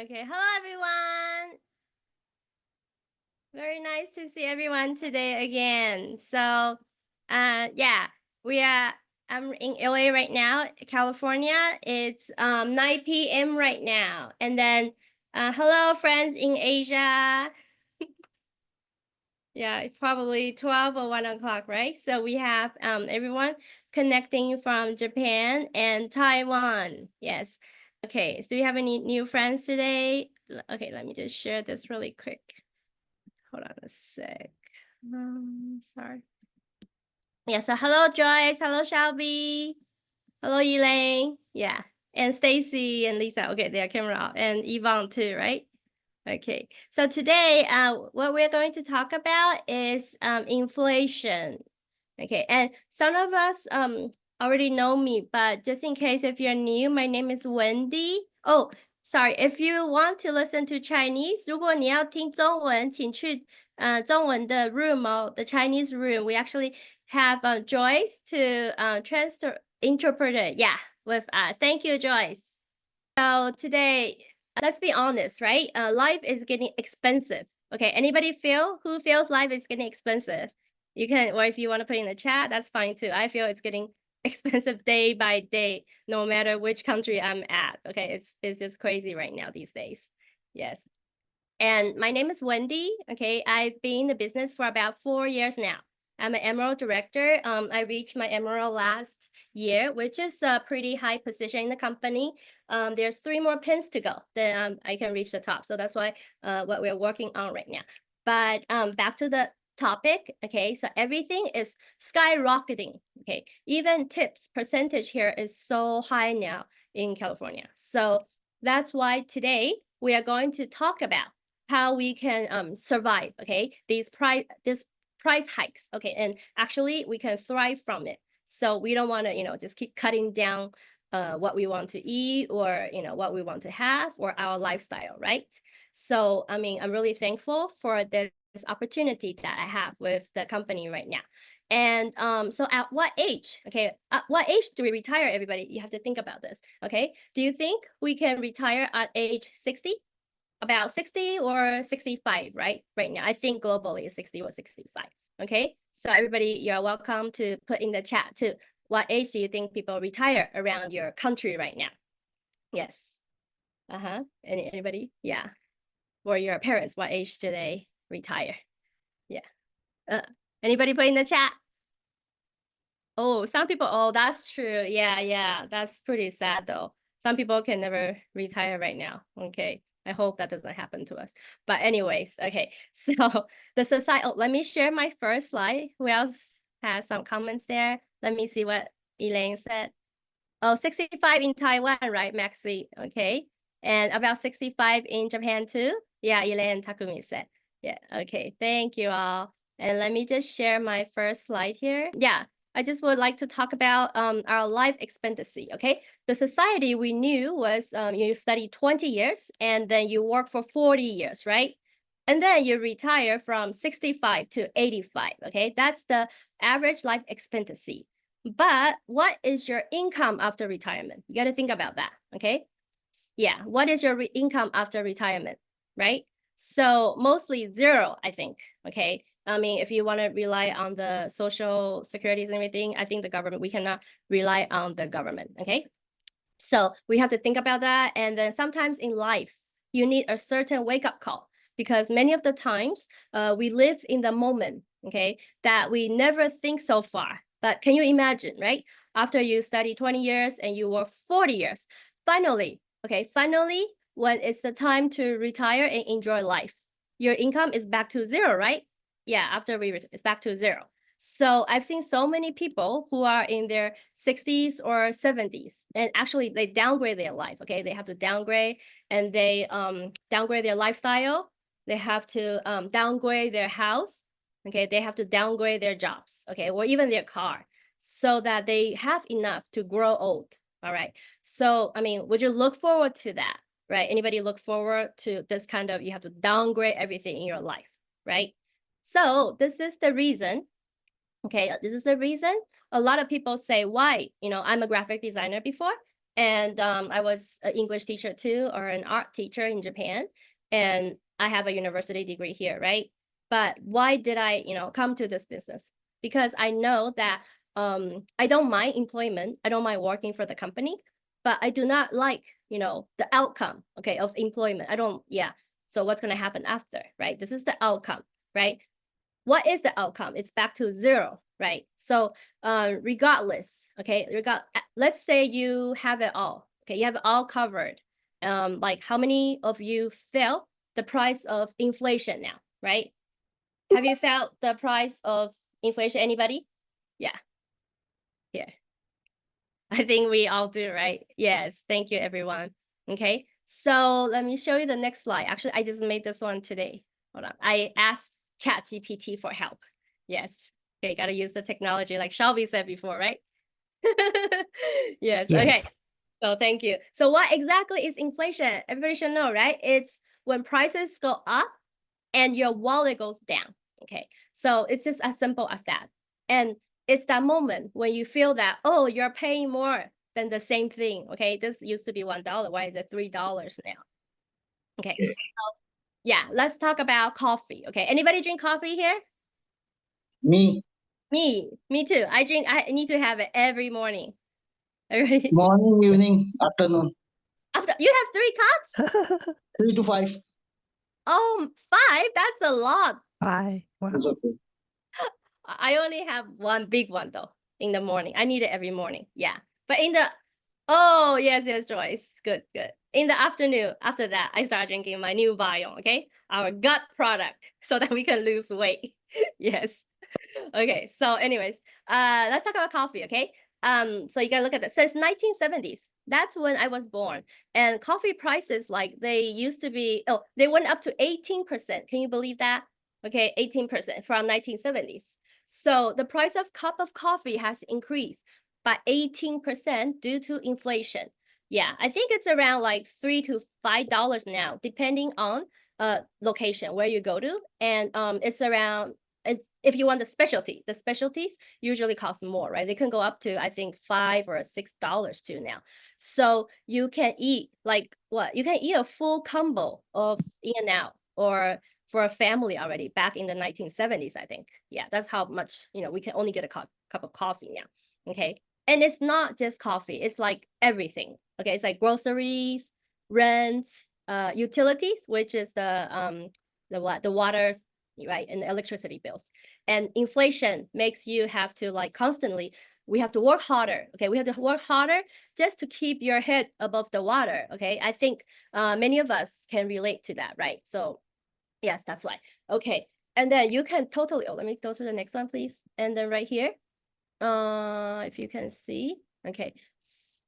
Okay, hello everyone. Very nice to see everyone today again. So, yeah, I'm in LA right now, California. It's 9 p.m. right now. And then, hello friends in Asia. Yeah, it's probably 12 or 1 o'clock, right? So we have everyone connecting from Japan and Taiwan. Yes. Okay, so do you have any new friends today? Okay, let me just share this really quick. Hold on a sec. Sorry. Yeah, so hello Joyce, hello Shelby, hello Elaine. Yeah, and Stacy and Lisa. Okay, their camera off. And Yvonne too, right? Okay, so today, what we're going to talk about is inflation. Okay, and some of us already know me, but just in case if you're new, my name is Wendy. Oh, sorry, if you want to listen to Chinese, 如果你要听中文，请去中文的 room the Chinese room. We actually have Joyce to interpret it. Yeah, with us. Thank you, Joyce. So today, let's be honest, right? Life is getting expensive. Okay, anybody who feels life is getting expensive? You can, or if you want to put in the chat, that's fine too. I feel it's getting expensive day by day, no matter which country I'm at. Okay, it's just crazy right now these days. Yes. And my name is Wendy. Okay, I've been in the business for about 4 years now. I'm an Emerald director. I reached my Emerald last year, which is a pretty high position in the company. There's 3 more pins to go, then I can reach the top. So that's why what we're working on right now. But back to the topic. Okay, so everything is skyrocketing. Okay, even tips percentage here is so high now in California. So that's why today we are going to talk about how we can survive. Okay, these price hikes. Okay, and actually we can thrive from it. So we don't want to, just keep cutting down what we want to eat or, what we want to have or our lifestyle, right? So, I mean, I'm really thankful for this opportunity that I have with the company right now. And so at what age, okay, at what age do we retire, everybody? You have to think about this, okay? Do you think we can retire at age 60? About 60 or 65, right? Right now, I think globally is 60 or 65. Okay, so everybody, you're welcome to put in the chat too. What age do you think people retire around your country right now? Yes. Anybody? Yeah. Or your parents, what age do they retire? Yeah. Anybody put in the chat? Oh, some people, oh, that's true. Yeah. That's pretty sad though. Some people can never retire right now. Okay. I hope that doesn't happen to us. But anyways, okay. So the society, let me share my first slide. Who else has some comments there? Let me see what Elaine said. Oh, 65 in Taiwan, right, Maxi? Okay. And about 65 in Japan too? Yeah, Elaine Takumi said. Yeah, okay. Thank you all. And let me just share my first slide here. Yeah. I just would like to talk about our life expectancy, okay? The society we knew was you study 20 years and then you work for 40 years, right? And then you retire from 65 to 85, okay? That's the average life expectancy. But what is your income after retirement? You got to think about that, okay? Yeah, what is your income after retirement, right? So mostly 0, I think, okay? I mean, if you want to rely on the social securities and everything, I think the government, we cannot rely on the government, okay? So we have to think about that. And then sometimes in life, you need a certain wake-up call because many of the times we live in the moment, okay, that we never think so far. But can you imagine, right? After you study 20 years and you work 40 years, finally, when it's the time to retire and enjoy life, your income is back to 0, right? Yeah, after it's back to 0. So I've seen so many people who are in their 60s or 70s, and actually they downgrade their life, okay? They have to downgrade, and they downgrade their lifestyle. They have to downgrade their house, okay? They have to downgrade their jobs, okay? Or even their car, so that they have enough to grow old, all right? So, I mean, would you look forward to that, right? Anybody look forward to this kind of, you have to downgrade everything in your life, right? So this is the reason. Okay, this is the reason a lot of people say, why? I'm a graphic designer before, And I was an English teacher too, or an art teacher in Japan. And I have a university degree here, right? But why did I, come to this business? Because I know that I don't mind employment. I don't mind working for the company, but I do not like, the outcome, okay, of employment. So what's going to happen after, right? This is the outcome, right? What is the outcome? It's back to zero, right? So regardless, okay, let's say you have it all, okay, you have it all covered. Like how many of you felt the price of inflation now, right? Have you felt the price of inflation? Anybody? Yeah. Yeah. I think we all do, right? Yes. Thank you, everyone. Okay. So let me show you the next slide. Actually, I just made this one today. Hold on. I asked ChatGPT for help. Yes. Okay. Got to use the technology like Shelby said before, right? Yes. Okay. So thank you. So what exactly is inflation? Everybody should know, right? It's when prices go up and your wallet goes down. Okay. So it's just as simple as that. And it's that moment when you feel that, oh, you're paying more than the same thing. Okay. This used to be $1. Why is it $3 now? Okay. So yeah, let's talk about coffee. Okay. Anybody drink coffee here? Me too. I need to have it every morning. morning, evening, afternoon, After you have 3 cups? 3 to 5. Oh, 5? That's a lot. 5. Wow. It's okay. I only have one big one though in the morning. I need it every morning. Yeah. But oh, yes, Joyce. Good. In the afternoon, after that, I start drinking my new Biome, okay? Our gut product so that we can lose weight. Yes. Okay. So anyways, let's talk about coffee, okay? So you gotta look at that. Since 1970s, that's when I was born. And coffee prices, like they used to be, they went up to 18%. Can you believe that? Okay, 18% from 1970s. So the price of cup of coffee has increased by 18% due to inflation. Yeah, I think it's around like $3 to $5 now, depending on location where you go to. And it's around, if you want the specialties usually cost more, right? They can go up to, I think, $5 or $6 too now. So you can eat like what? You can eat a full combo of In-N-Out or for a family already back in the 1970s, I think. Yeah, that's how much, we can only get a cup of coffee now, okay? And it's not just coffee, it's like everything, okay? It's like groceries, rent, utilities, which is the water, right, and the electricity bills. And inflation makes you have to like constantly, we have to work harder, okay? We have to work harder just to keep your head above the water, okay? I think many of us can relate to that, right? So yes, that's why. Okay. And then you can totally, let me go to the next one, please. And then right here, if you can see, okay.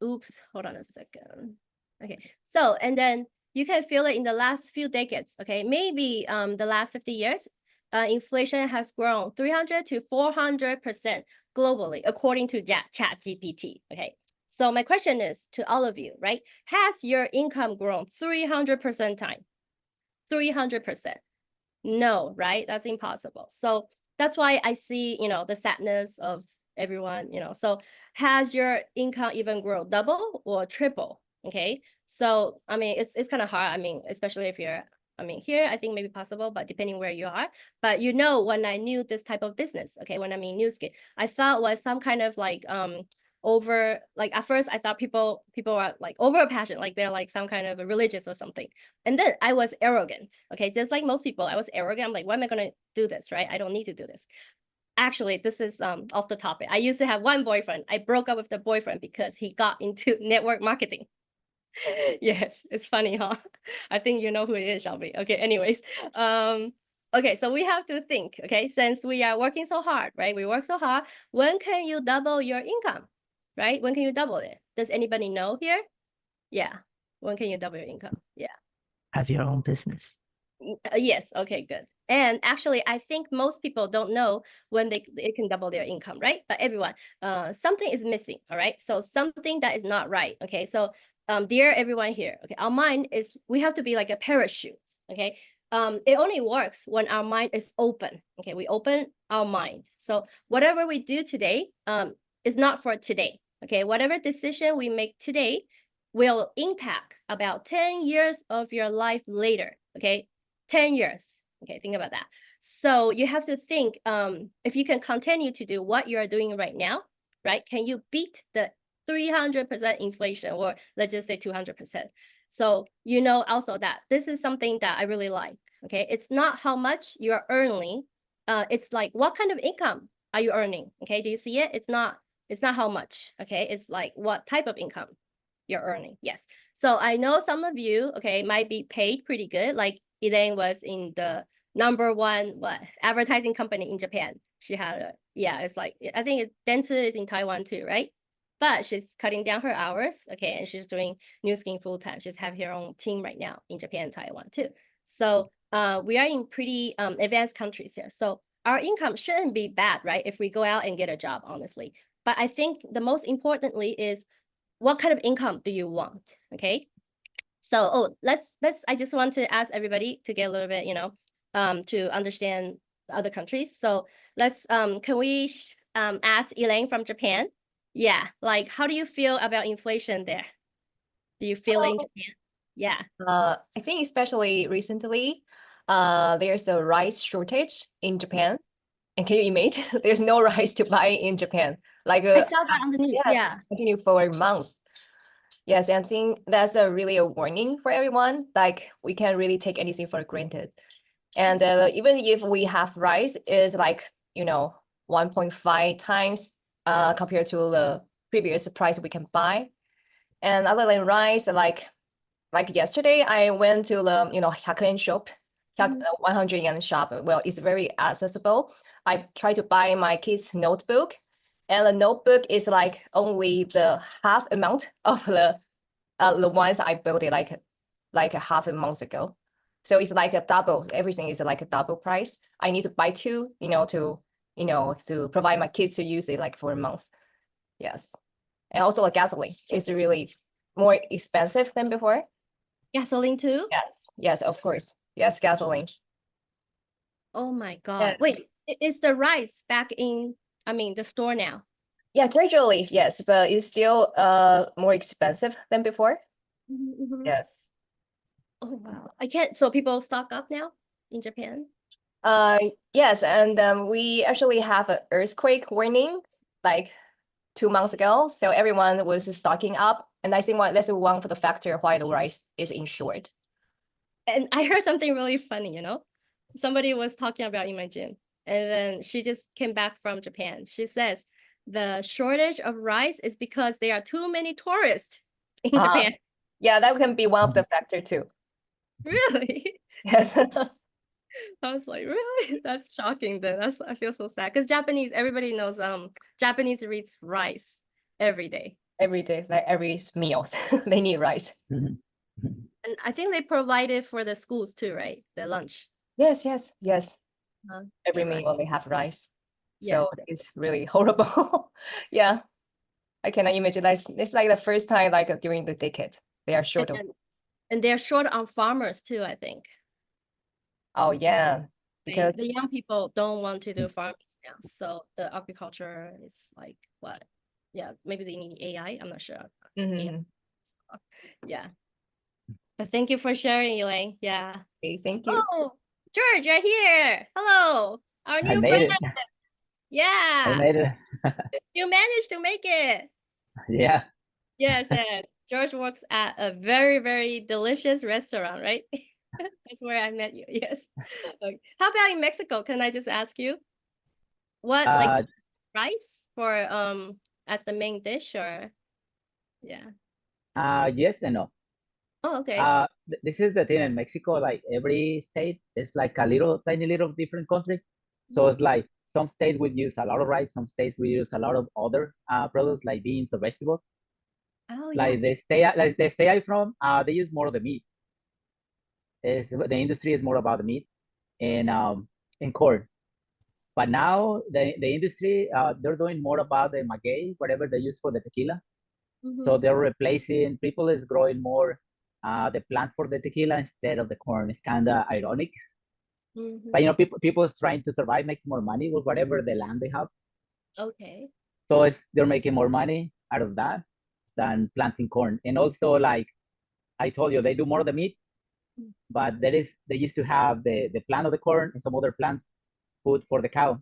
Oops, hold on a second. Okay. So, and then you can feel it in the last few decades, okay? Maybe the last 50 years, inflation has grown 300 to 400% globally, according to ChatGPT, okay? So my question is to all of you, right? Has your income grown 300% time? 300%. No, right? That's impossible. So that's why I see, the sadness of everyone, So has your income even grown double or triple? Okay. So, I mean, it's kind of hard. I mean, especially if you're, here, I think maybe possible, but depending where you are. But when I knew this type of business, okay, when I'm in NuSkin, I thought was some kind of like, at first I thought people are like over passionate, like they're like some kind of a religious or something. And then I was arrogant, okay? Just like most people, I was arrogant. I'm like, why am I gonna do this, right? I don't need to do this. Actually, this is off the topic. I used to have one boyfriend. I broke up with the boyfriend because he got into network marketing. Yes, it's funny, huh? I think you know who it is, Shelby. Okay, anyways. Okay, so we have to think, okay? Since we are working so hard, right? We work so hard. When can you double your income? Right? When can you double it? Does anybody know here? Yeah. When can you double your income? Yeah. Have your own business. Yes. Okay, good. And actually, I think most people don't know when they can double their income, right? But everyone, something is missing, all right? So something that is not right, okay? So dear everyone here, okay, our mind is, we have to be like a parachute, okay? It only works when our mind is open, okay? We open our mind. So whatever we do today is not for today. Okay, whatever decision we make today will impact about 10 years of your life later. Okay, 10 years. Okay, think about that. So you have to think, if you can continue to do what you are doing right now, right? Can you beat the 300% inflation, or let's just say 200%? So you know also that this is something that I really like. Okay, it's not how much you are earning. It's like what kind of income are you earning? Okay, do you see it? It's not how much. Okay, it's like what type of income you're earning. Yes. So I know some of you, okay, might be paid pretty good. Like Elaine was in the #1 advertising company in Japan. She had it's like, I think Dentsu is in Taiwan too, right? But she's cutting down her hours, okay, and she's doing Nu Skin full time. She's have her own team right now in Japan and Taiwan too. So we are in pretty advanced countries here. So our income shouldn't be bad, right? If we go out and get a job, honestly. But I think the most importantly is what kind of income do you want, okay? So I just want to ask everybody to get a little bit, to understand the other countries. So let's can we ask Elaine from Japan? Yeah, like how do you feel about inflation there? Do you feel in Japan? Yeah. I think especially recently, there's a rice shortage in Japan. And can you imagine? There's no rice to buy in Japan. Like I saw that on the news. yes, Yeah. continue for months. Yes, and I think that's really a warning for everyone. Like we can't really take anything for granted. And even if we have rice, is like 1.5 times compared to the previous price we can buy. And other than rice, like yesterday, I went to the 100yen shop, 100 yen shop. Well, it's very accessible. I tried to buy my kids' notebook, and the notebook is like only the half amount of the ones I built it like a half a month ago. So it's like a double. Everything is like a double price. I need to buy two, to provide my kids to use it like for a month. Yes, and also the gasoline is really more expensive than before. Gasoline too? Yes, of course. Yes, gasoline. Oh my God. Yeah. Wait, is the rice back in, the store now? Yeah, gradually, yes, but it's still more expensive than before. Mhm. Yes. Oh wow. So people stock up now in Japan? Yes, and we actually have an earthquake warning like 2 months ago. So everyone was stocking up. And I think that's one of the factor why the rice is in short. And I heard something really funny, somebody was talking about in my gym, and then she just came back from Japan. She says the shortage of rice is because there are too many tourists in Japan. Yeah, that can be one of the factor too. Really? Yes. I was like, really? That's shocking then. I feel so sad. Because Japanese, everybody knows Japanese eats rice every day. Every day, like every meals, they need rice. Mhm. And I think they provide it for the schools too, right? The lunch. Yes. Every right. meal they have rice. Yes. So it's really horrible. Yeah. I cannot imagine that. It's like the first time like during the decade they are short of. And they're short on farmers too, I think. Oh yeah. Because the young people don't want to do farming now. So the agriculture is like what? Yeah, maybe they need AI. I'm not sure. Mhm. Yeah. But thank you for sharing, Elaine. Yeah. Okay, thank you. Oh, George, you're here. Hello. Our I new made friend. it. Yeah. I made it. You managed to make it. Yeah. Yes. George works at a very, very delicious restaurant, right? That's where I met you. Yes. Okay. How about in Mexico? Can I just ask you what like rice for as the main dish, or yeah? Yes and no. Oh, okay. This is the thing in Mexico. Like every state is like a tiny little different country. So it's like some states would use a lot of rice, some states we use a lot of other products like beans or vegetables. Oh Like yeah. the state I'm from, they use more of the meat. The industry is more about the meat and corn. But now the industry they're doing more about the maguey, whatever they use for the tequila. So they're replacing, people is growing more the plant for the tequila instead of the corn. It's kind of ironic. But people is trying to survive, making more money with whatever the land they have. Okay. So they're making more money out of that. than planting corn. And also, like I told you, they do more of the meat, but they used to have the plant of the corn and some other plants, food for the cow.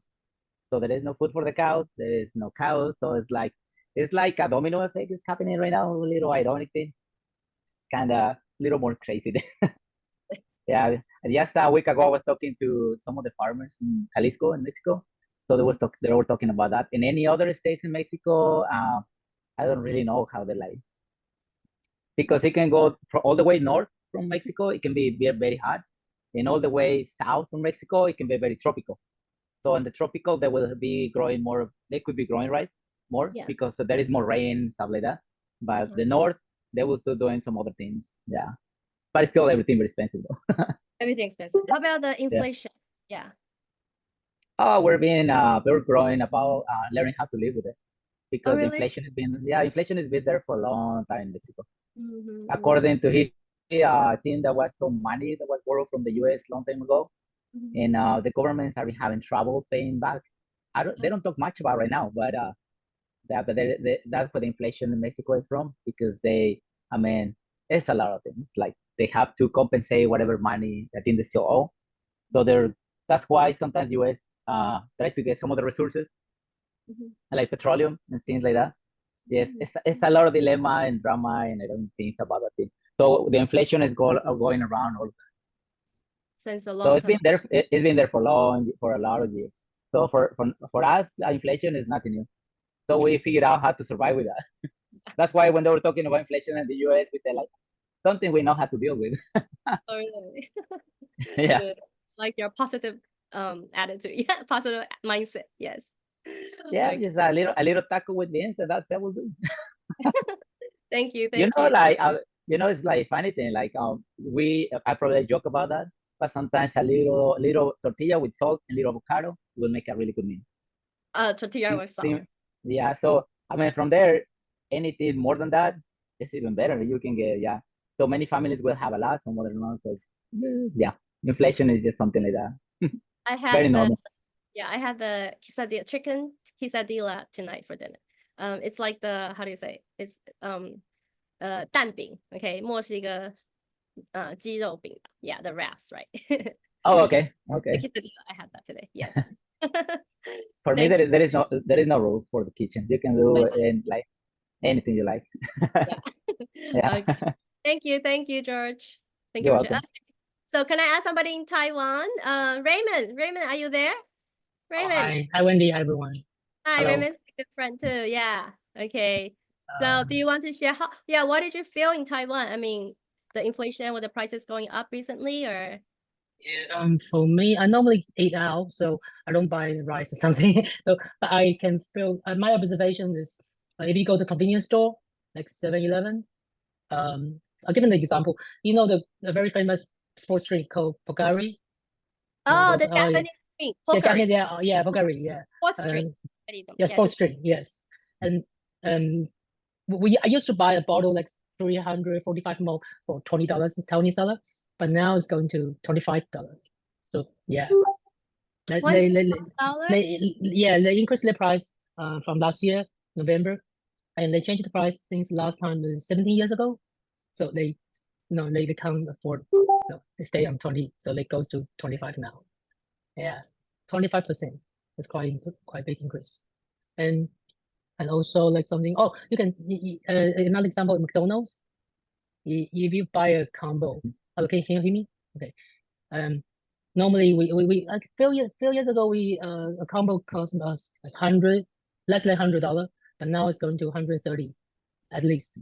So there is no food for the cows. There is no cows. So it's like a domino effect is happening right now. A little ironic thing, kind of a little more crazy. Yeah, just a week ago, I was talking to some of the farmers in Jalisco in Mexico. So they were talking about that. In any other states in Mexico, I don't really know how they like, because it can go all the way north from Mexico. It can be very, very hot, and all the way south from Mexico, it can be very tropical. So in the tropical, they will be growing more. They could be growing rice more because there is more rain, stuff like that. But the north, they will still doing some other things. Yeah, but still everything very expensive though. Everything expensive. How about the inflation? Yeah. Oh, we're growing about learning how to live with it, because really? inflation has been there for a long time in Mexico. Mm-hmm. According to history, I think there was some money that was borrowed from the U.S. long time ago, and the governments are having trouble paying back. They don't talk much about right now, but that's where the inflation in Mexico is from, because it's a lot of things. Like they have to compensate whatever money I think they still owe. So that's why sometimes U.S. Try to get some of the resources, like petroleum and things like that. Yes, it's a lot of dilemma and drama, and I don't think about that thing. So the inflation is going around all. Since a long So it's time. been there. It's been there for a lot of years. So for us, inflation is nothing new. So we figured out how to survive with that. That's why when they were talking about inflation in the U.S., we said like something we know how to deal with. Oh, really? Yeah. Good. Like your positive attitude. Yeah, positive mindset. Yes. Yeah, Okay. just a little taco with beans, and that will do. Thank you. Like it's like funny thing. Like I probably joke about that, but sometimes a little tortilla with salt and little avocado will make a really good meal. Tortilla with salt. Yeah. So from there, anything more than that is even better. You can get So many families will have a lot, some other not. So yeah, inflation is just something like that. I had very normal. I had the chicken quesadilla tonight for dinner. It's like the, how do you say? It's 蛋饼, okay? 墨西哥鸡肉饼. Yeah, the wraps, right? Oh, okay. The quesadilla, I had that today. Yes. For me, there is no rules for the kitchen. You can do like anything you like. Yeah. Okay. Thank you, George. Thank you. You're welcome. So can I ask somebody in Taiwan? Raymond, are you there? Raymond. Hi, Wendy. Hi, everyone. Hi, Hello. Raymond's a good friend too. Yeah. Okay. So do you want to share what did you feel in Taiwan? I mean, the inflation with the prices going up recently, or? For me, I normally eat out, so I don't buy rice or something. So, but I can feel, my observation is, if you go to convenience store, like 7-Eleven, I'll give an example. You know, the very famous sports drink called Pocari? Oh, the Japanese drink. Japanese, yeah, Pocari, yeah. Sports drink. Yeah, sports drink, yes. And I used to buy a bottle like 345 ml for $20, Taiwanese, but now it's going to $25. So yeah, they increased the price from last year November, and they changed the price since last time 17 years ago. So they can't afford. So they stay on 20, so it goes to 25 now. Yeah, 25%. It's quite big increase, and also like something. Oh, you can another example, McDonald's. If you buy a combo, okay, can you hear me? Okay. Normally we a few years ago a combo cost us like less than $100, but now it's going to 130 at least.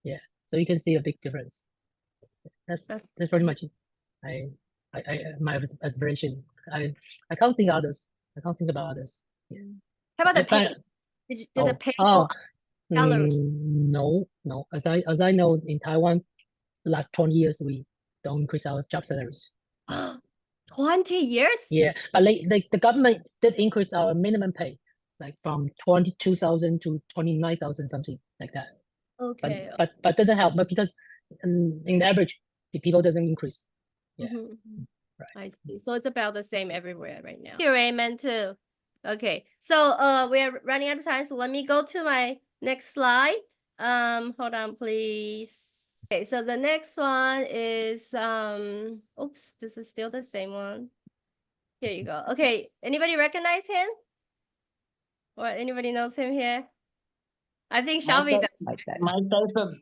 Yeah, so you can see a big difference. That's pretty much it. My observation. I can't think others. I can't think about others. Yeah. How about the pay? Did the pay go up? No. As I know, in Taiwan, last 20 years we don't increase our job salaries. 20 years? Yeah, but the government did increase our minimum pay, like from 22,000 to 29,000, something like that. Okay. But doesn't help. But because in average, the people doesn't increase. Yeah. Right. I see. So it's about the same everywhere right now. Thank you, Raymond, too. Okay. So we are running out of time. So let me go to my next slide. Hold on, please. Okay, so the next one is oops, this is still the same one. Here you go. Okay, anybody recognize him? Or anybody knows him here? I think Shelby does. Like that. Mike Tyson.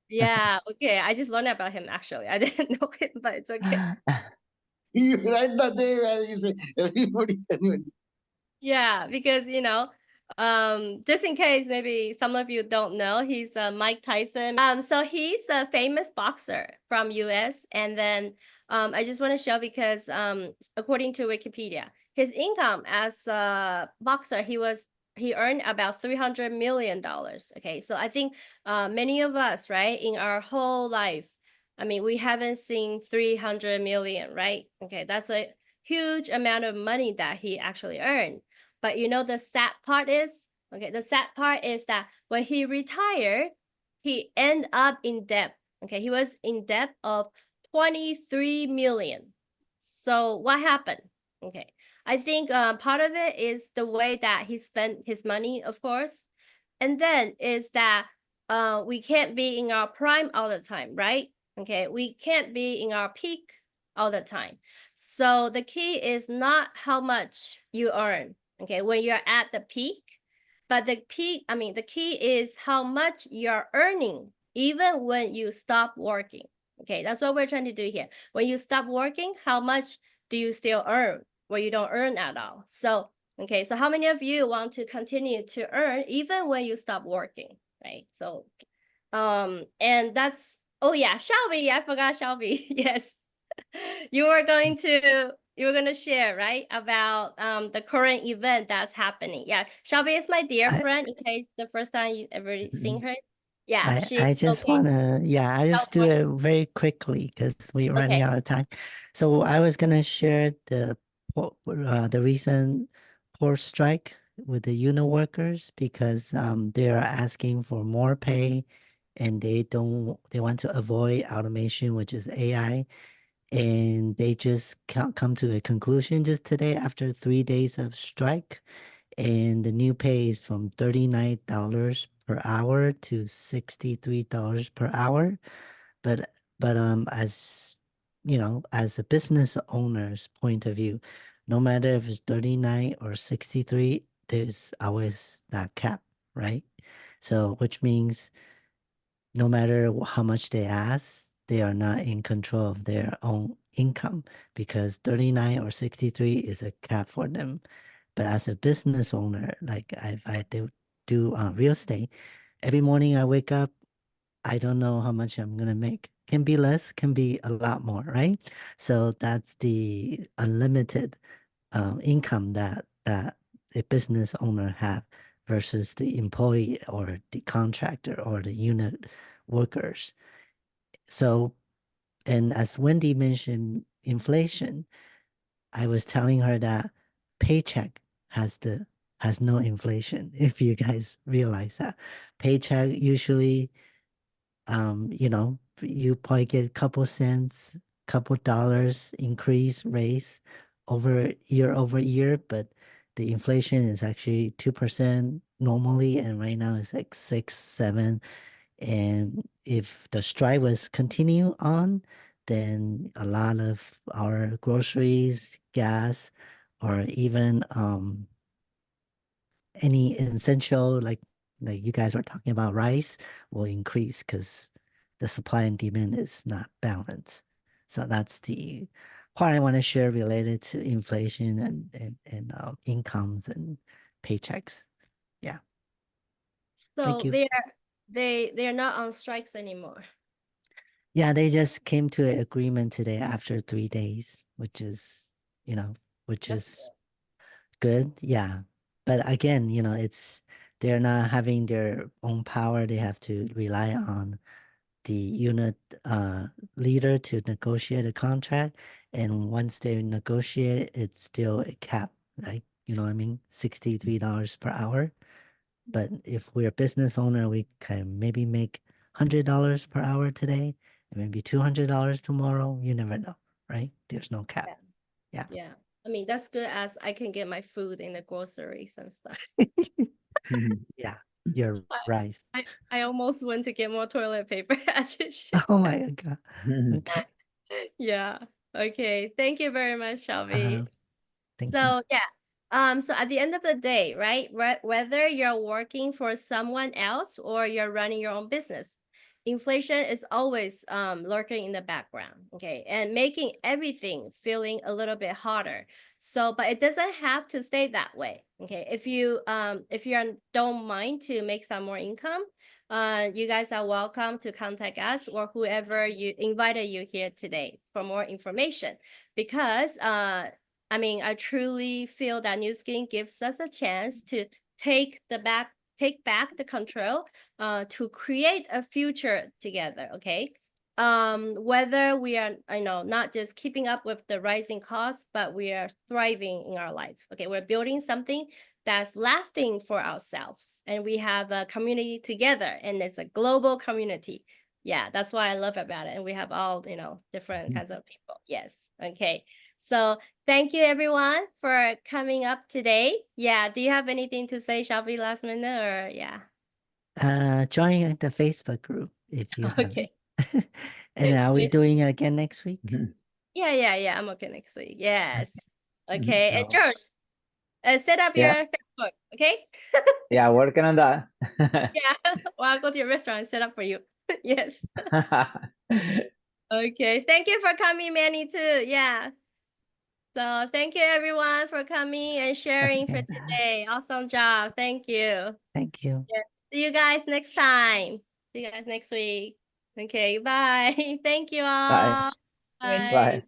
Yeah, okay. I just learned about him actually. I didn't know him, but it's okay. You write the day where you say everybody can. Yeah, because just in case maybe some of you don't know, he's Mike Tyson. So he's a famous boxer from US, and then I just want to show because according to Wikipedia, his income as a boxer, he earned about $300 million. Okay, so I think many of us, right, in our whole life, I mean, we haven't seen 300 million, right? Okay, that's a huge amount of money that he actually earned. But the sad part is, the sad part is that when he retired, he ended up in debt. Okay, he was in debt of 23 million. So what happened? Okay, I think part of it is the way that he spent his money, of course. And then is that we can't be in our prime all the time, right? Okay, we can't be in our peak all the time. So the key is not how much you earn, okay, when you're at the peak, but the key is how much you're earning even when you stop working. Okay, that's what we're trying to do here. When you stop working, how much do you still earn when you don't earn at all? So okay, so how many of you want to continue to earn even when you stop working, right? So, and that's, oh yeah, Shelby, I forgot Shelby. Yes, you were going to share, right, about the current event that's happening. Yeah, Shelby is my dear friend. In case the first time you ever seen her, yeah, I just want to, I just do it very quickly because we're running out of time. So I was going to share the recent port strike with the union workers because they are asking for more pay and they want to avoid automation, which is AI. And they just can't come to a conclusion just today after 3 days of strike. And the new pay is from $39 per hour to $63 per hour. But as as a business owner's point of view, no matter if it's 39 or 63, there's always that cap, right? So which means no matter how much they ask, they are not in control of their own income because 39 or 63 is a cap for them. But as a business owner, like I do real estate, every morning I wake up, I don't know how much I'm gonna make. Can be less, can be a lot more, right? So that's the unlimited income that a business owner have versus the employee or the contractor or the unit workers. So, and as Wendy mentioned, inflation, I was telling her that paycheck has no inflation. If you guys realize that, paycheck usually, you probably get a couple cents, couple dollars increase, raise over year, but the inflation is actually 2% normally, and right now it's like 6, 7. And if the strike was continue on, then a lot of our groceries, gas, or even any essential like you guys were talking about rice will increase because the supply and demand is not balanced. So that's the part I want to share related to inflation and incomes and paychecks. Yeah. So Thank you. they're not on strikes anymore. Yeah, they just came to an agreement today after 3 days, which is, That's good. Yeah. But again, they're not having their own power. They have to rely on the unit leader to negotiate a contract. And once they negotiate, it's still a cap, right? You know what I mean? $63 per hour. But if we're a business owner, we can maybe make $100 per hour today and maybe $200 tomorrow. You never know, right? There's no cap. Yeah. Yeah. I mean, that's good as I can get my food in the groceries and stuff. Yeah. your rice. I almost went to get more toilet paper. Oh my God. Okay. Yeah. Okay. Thank you very much, Shelby. Thank you. So yeah. So at the end of the day, right? Whether you're working for someone else or you're running your own business, inflation is always lurking in the background, okay, and making everything feeling a little bit harder. So, but it doesn't have to stay that way, okay? If you don't mind to make some more income, you guys are welcome to contact us or whoever you invited you here today for more information. Because I mean, I truly feel that Nu Skin gives us a chance to take back the control to create a future together, okay? Whether we are, not just keeping up with the rising costs, but we are thriving in our life, okay? We're building something that's lasting for ourselves, and we have a community together, and it's a global community. Yeah, that's what I love about it. And we have all, different kinds of people. Yes, okay. So thank you everyone for coming up today. Yeah, do you have anything to say, Shelby, last minute, or yeah? Join the Facebook group if you have. Okay. And are we doing it again next week? Yeah, I'm okay next week. Yes. Okay. And George, set up Yeah. your Facebook, okay? Yeah, working on that. Yeah. Well, I'll go to your restaurant and set up for you. Yes. Okay. Thank you for coming, Manny, too. Yeah. So thank you everyone for coming and sharing for today. Awesome job. Thank you. Thank you. Yeah. See you guys next time. See you guys next week. Okay, bye. Thank you all. Bye. Bye. Bye.